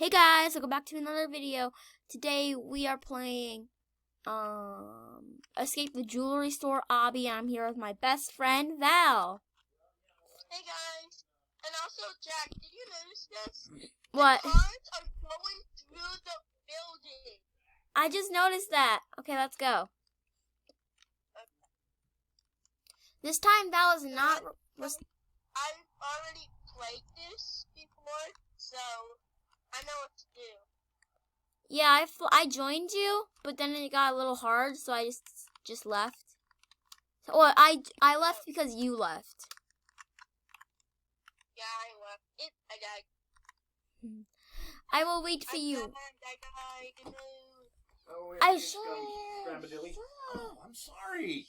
Hey guys, welcome back to another video. Today we are playing Escape the Jewelry Store Obby. I'm here with my best friend Val. Hey guys, and also Jack, did you notice this? What? The cars are going through the building. I just noticed that. Okay, let's go. This time Val is not... I've already played this before, so I know what to do. Yeah, I joined you, but then it got a little hard, so I just left. So, well, I left because you left. Yeah, I left. I died. I will wait for you. I died. Oh, I should. Oh, I'm sorry.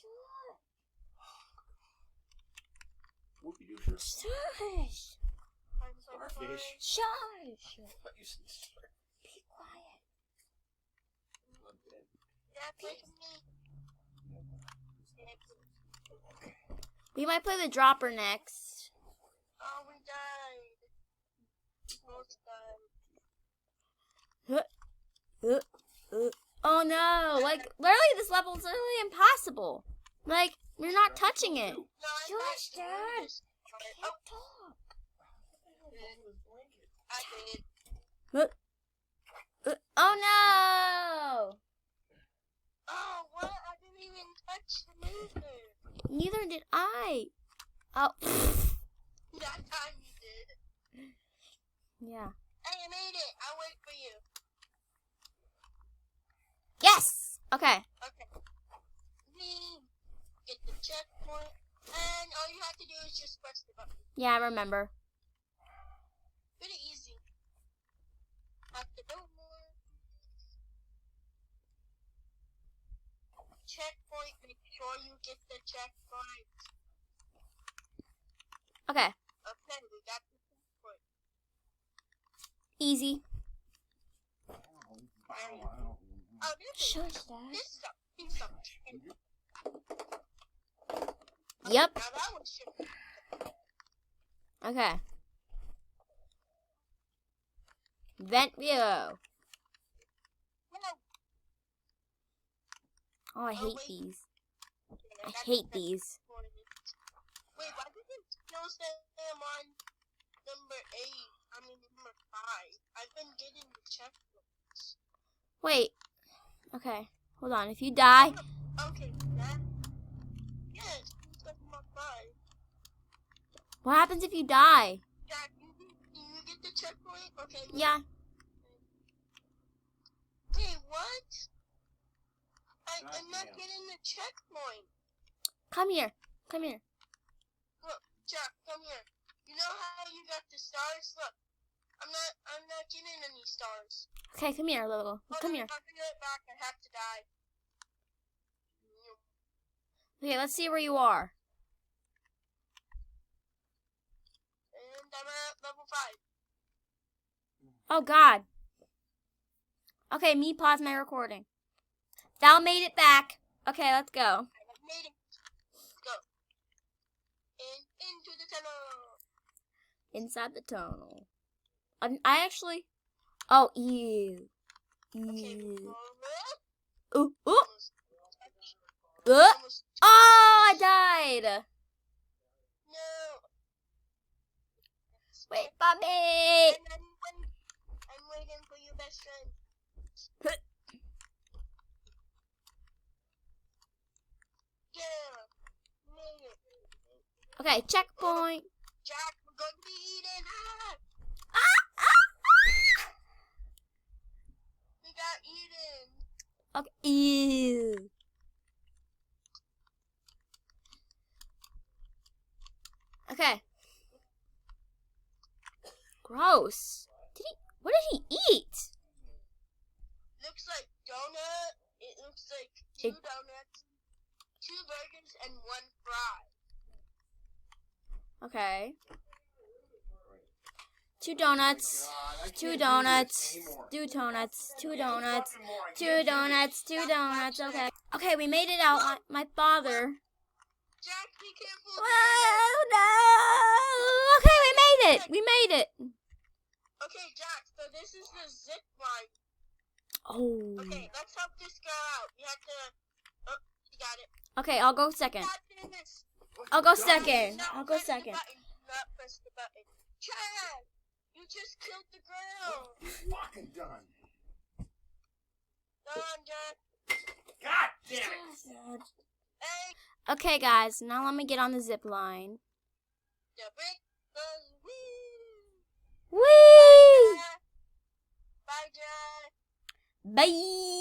Whoopie doo. Shush. I'm so sorry. Shush. Be quiet. Yeah, play with me. We might play the dropper next. Oh, we died. We both died. Oh no! Like literally, this level is literally impossible. Like we're not touching it. No, Shush, Dad. Oh, Talk. I did. Oh no! Oh, what? I didn't even touch the mover. Neither did I. Oh. That time you did. Yeah. Hey, I made it. I'll wait for you. Yes. Okay. Okay. We get the checkpoint, and all you have to do is just press the button. Yeah, I remember. Pretty easy. Have to do more. Checkpoint. Make sure you get the checkpoint. Okay. Okay, we got the checkpoint. Easy. Oh, this is a Yep. Now that one should. Okay. Vent view. Oh, I hate these. I hate these. Wait, why did it still say I'm on number 8? I mean number 5. I've been getting the checkpoints. Wait. Okay. Hold on. If you die. Okay, that. Yes, it's like number 5. What happens if you die? Jack, you get the checkpoint? Okay. Yeah. Wait, what? I'm not getting the checkpoint. Come here. Come here. Look, Jack, come here. You know how you got the stars? Look, I'm not getting any stars. Okay, come here, little. Come here. I'll bring it back. I have to die. Okay, let's see where you are. And I'm at level 5. Oh, God. Okay, me pause my recording. Val made it back. Okay, let's go. I made it. Let's go. And into the tunnel. Inside the tunnel. I actually... Oh, ew. Okay, Ew. almost. Ooh, ooh. Oh, I died. No. Wait for me. I'm waiting for you, best friend. Yeah. Made it. Okay, checkpoint. Jack, we're going to be eaten. We got eaten. Okay, ew. Okay. Gross. What did he eat? Looks like donut. It looks like 2 donuts, 2 burgers, and 1 fry. Okay. 2 donuts. 2 donuts. 2 donuts. 2 donuts. 2 donuts. 2 donuts. Okay. Okay, we made it out. My father. Jack, be careful. Oh no! Okay, we made it. We made it. Okay, Jack, so this is the zip line. Oh. Okay, let's help this girl out. We have to... Oh, she got it. Okay, I'll go second. Got this. I'll go Got it. second. Now I'll go press the second. button. Not press the button. Chad! You just killed the girl. He's fucking done. Done, Jack. God damn it. Hey, Okay, guys, now let me get on the zip line. the brick goes wee. Whee! Bye, Jack. Bye.